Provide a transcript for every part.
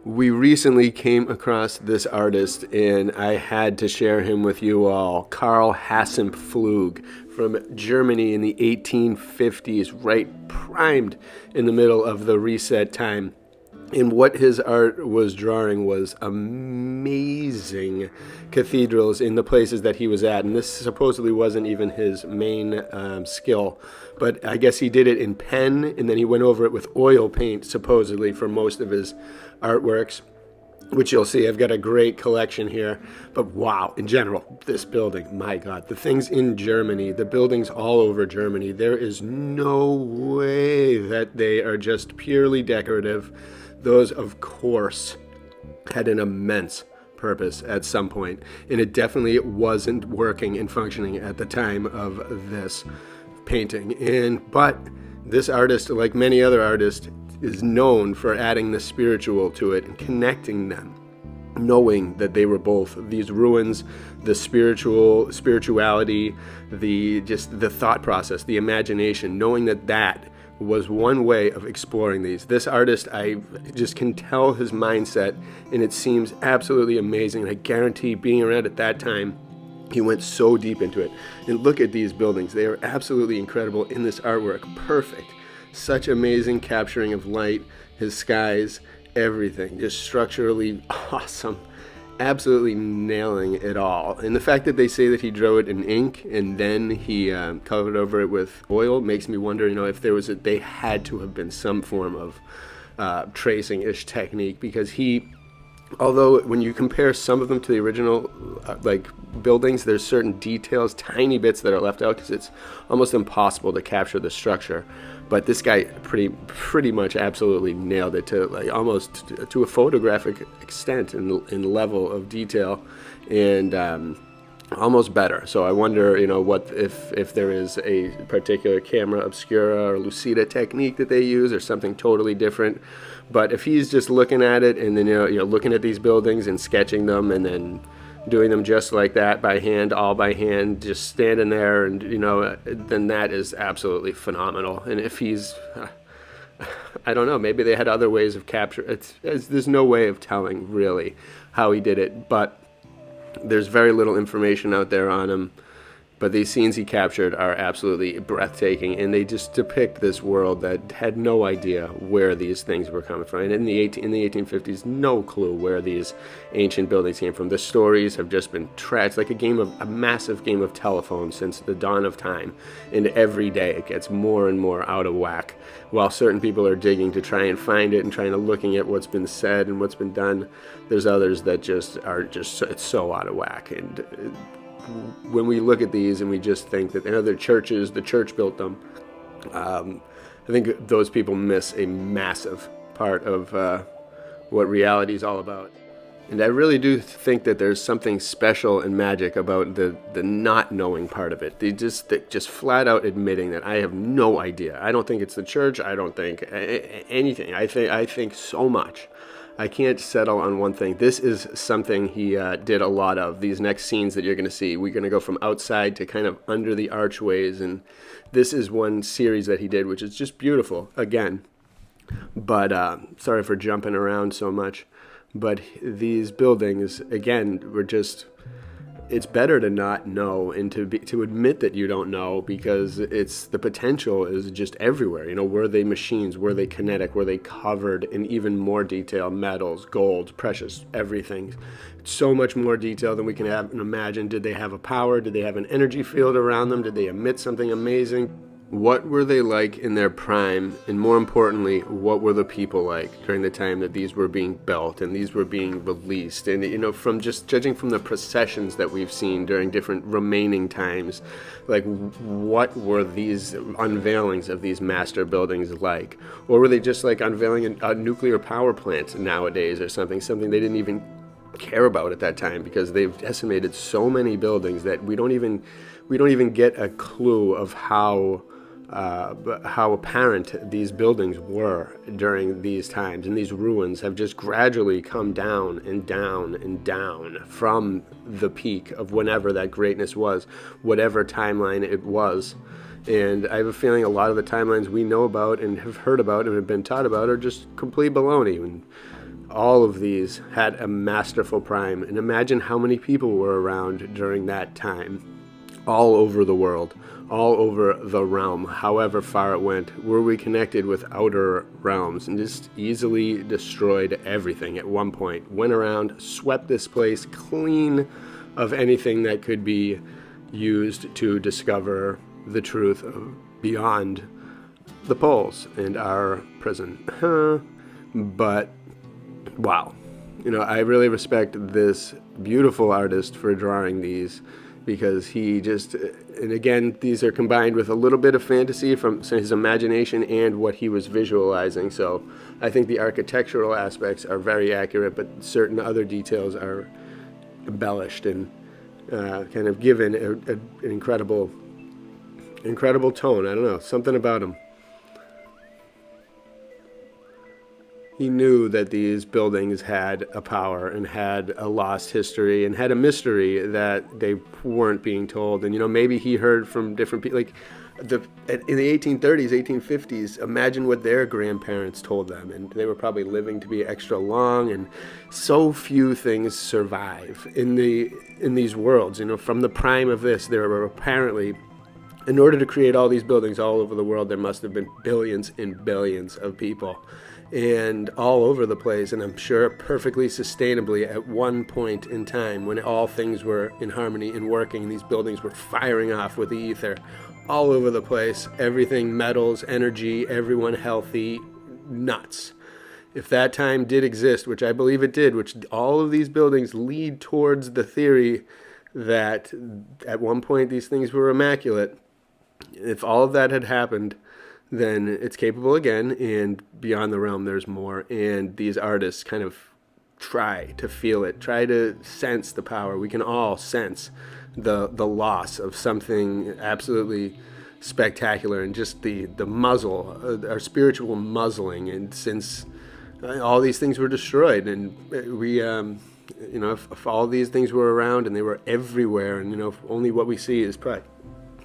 We recently came across this artist, and I had to share him with you all. Karl Hasenpflug from Germany in the 1850s, right primed in the middle of the reset time. And what his art was drawing was amazing cathedrals in the places that he was at. And this supposedly wasn't even his main skill, but I guess he did it in pen, and then he went over it with oil paint, supposedly, for most of his artworks, which you'll see. I've got a great collection here. But wow, in general, this building, my God, the things in Germany, the buildings all over Germany, there is no way that they are just purely decorative. Those, of course, had an immense purpose at some point, and it definitely wasn't working and functioning at the time of this painting. But this artist, like many other artists, is known for adding the spiritual to it and connecting them, knowing that they were both these ruins, the spirituality, the thought process, the imagination, knowing that was one way of exploring these. This artist, I just can tell his mindset, and it seems absolutely amazing. I guarantee, being around at that time, he went so deep into it. And look at these buildings. They are absolutely incredible in this artwork. Perfect. Such amazing capturing of light, his skies, everything. Just structurally awesome. Absolutely nailing it all. And the fact that they say that he drew it in ink and then he covered over it with oil makes me wonder, if there was they had to have been some form of tracing-ish technique, because although when you compare some of them to the original buildings, there's certain details, tiny bits that are left out because it's almost impossible to capture the structure. But this guy pretty much absolutely nailed it to almost to a photographic extent in level of detail, and almost better. So I wonder, what if there is a particular camera obscura or lucida technique that they use, or something totally different. But if he's just looking at it and then looking at these buildings and sketching them and then doing them just like that all by hand, just standing there, and then that is absolutely phenomenal. And if he's I don't know, maybe they had other ways of capture. There's no way of telling really how he did it, but there's very little information out there on him. But these scenes he captured are absolutely breathtaking, and they just depict this world that had no idea where these things were coming from. And in the 1850s, no clue where these ancient buildings came from. The stories have just been trashed, like a massive game of telephone since the dawn of time. And every day it gets more and more out of whack. While certain people are digging to try and find it and trying to looking at what's been said and what's been done, there's others that it's so out of whack. And when we look at these and we just think that they're churches, the church built them, I think those people miss a massive part of what reality is all about. And I really do think that there's something special and magic about the not knowing part of it. They just flat out admitting that I have no idea. I don't think it's the church. I don't think anything. I think so much. I can't settle on one thing. This is something he did a lot of. These next scenes that you're going to see, we're going to go from outside to kind of under the archways, and this is one series that he did, which is just beautiful, again. But sorry for jumping around so much. But these buildings, again, it's better to not know and to admit that you don't know, because the potential is just everywhere. Were they machines? Were they kinetic? Were they covered in even more detail? Metals, gold, precious, everything. So much more detail than we can imagine. Did they have a power? Did they have an energy field around them? Did they emit something amazing? What were they like in their prime? And more importantly, what were the people like during the time that these were being built and these were being released? And, from just judging from the processions that we've seen during different remaining times, what were these unveilings of these master buildings like? Or were they just like unveiling a nuclear power plant nowadays or something they didn't even care about at that time, because they've decimated so many buildings that we don't even get a clue of how apparent these buildings were during these times. And these ruins have just gradually come down and down and down from the peak of whenever that greatness was, whatever timeline it was. And I have a feeling a lot of the timelines we know about and have heard about and have been taught about are just complete baloney. And all of these had a masterful prime. And imagine how many people were around during that time, all over the world, all over the realm, however far it went. Were we connected with outer realms and just easily destroyed everything at one point. Went around, swept this place clean of anything that could be used to discover the truth of beyond the poles and our prison. But wow, I really respect this beautiful artist for drawing these, because he just, and again, these are combined with a little bit of fantasy from his imagination and what he was visualizing. So I think the architectural aspects are very accurate, but certain other details are embellished and kind of given an incredible tone. I don't know, something about him. He knew that these buildings had a power and had a lost history and had a mystery that they weren't being told. And, maybe he heard from different people, like in the 1830s, 1850s, imagine what their grandparents told them. And they were probably living to be extra long, and so few things survive in these worlds. From the prime of this, there were apparently, in order to create all these buildings all over the world, there must have been billions and billions of people, and all over the place, and I'm sure perfectly sustainably at one point in time when all things were in harmony and working. These buildings were firing off with the ether all over the place, everything, metals, energy, everyone healthy, nuts. If that time did exist, which I believe it did, which all of these buildings lead towards the theory that at one point these things were immaculate, if all of that had happened, then it's capable again, and beyond the realm there's more. And these artists kind of try to feel it, try to sense the power. We can all sense the loss of something absolutely spectacular, and just the muzzle, our spiritual muzzling. And since all these things were destroyed, and we if all these things were around and they were everywhere, and if only what we see is probably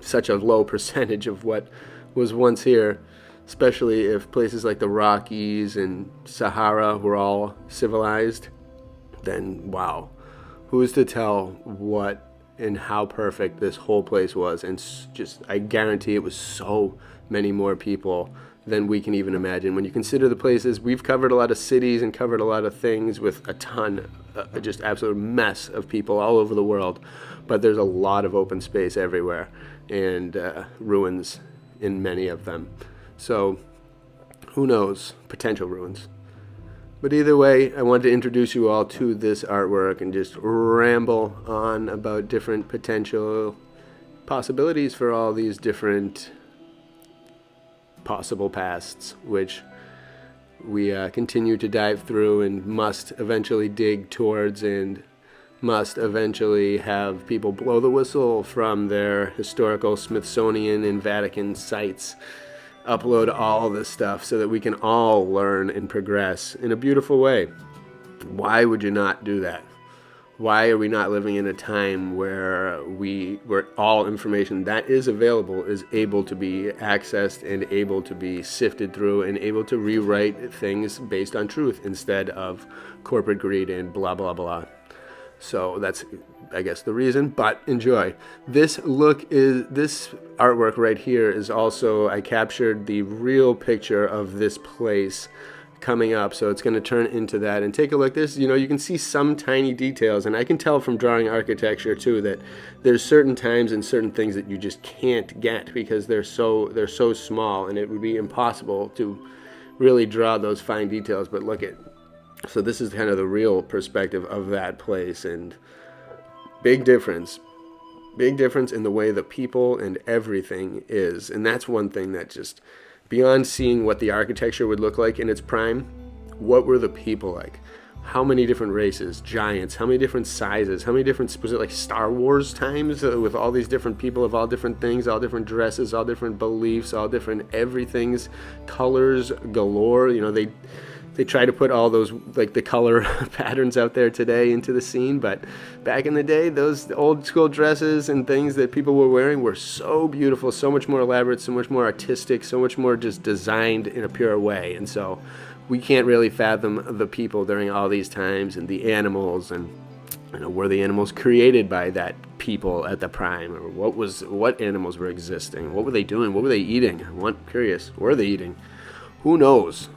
such a low percentage of what was once here, especially if places like the Rockies and Sahara were all civilized, then wow, who's to tell what and how perfect this whole place was. And just, I guarantee it was so many more people than we can even imagine. When you consider the places, we've covered a lot of cities and covered a lot of things with a ton, just absolute mess of people all over the world, but there's a lot of open space everywhere, and ruins in many of them. So who knows, potential ruins. But either way, I wanted to introduce you all to this artwork and just ramble on about different potential possibilities for all these different possible pasts, which we continue to dive through and must eventually dig towards, and must eventually have people blow the whistle from their historical Smithsonian and Vatican sites, upload all this stuff so that we can all learn and progress in a beautiful way. Why would you not do that? Why are we not living in a time where all information that is available is able to be accessed and able to be sifted through and able to rewrite things based on truth instead of corporate greed and blah, blah, blah. So that's, I guess, the reason, but enjoy. This artwork right here is also, I captured the real picture of this place coming up, so it's going to turn into that. And take a look. This, you can see some tiny details, and I can tell from drawing architecture too that there's certain times and certain things that you just can't get because they're so small, and it would be impossible to really draw those fine details. But look at, so this is kind of the real perspective of that place, and big difference in the way the people and everything is. And that's one thing that just, beyond seeing what the architecture would look like in its prime, what were the people like? How many different races, giants, how many different sizes, how many different, was it like Star Wars times with all these different people of all different things, all different dresses, all different beliefs, all different everythings, colors galore. They try to put all those, like the color patterns out there today into the scene, but back in the day, those old school dresses and things that people were wearing were so beautiful, so much more elaborate, so much more artistic, so much more just designed in a pure way. And so we can't really fathom the people during all these times, and the animals, and were the animals created by that people at the prime, or what animals were existing? What were they doing? What were they eating? I'm curious. What were they eating? Who knows?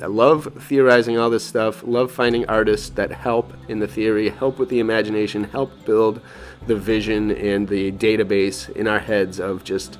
I love theorizing all this stuff. Love finding artists that help in the theory, help with the imagination, help build the vision and the database in our heads of just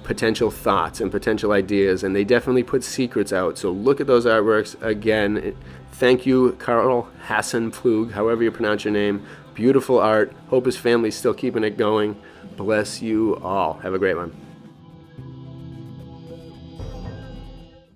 potential thoughts and potential ideas. And they definitely put secrets out. So look at those artworks again. Thank you, Karl Hasenpflug, however you pronounce your name. Beautiful art. Hope his family's still keeping it going. Bless you all. Have a great one.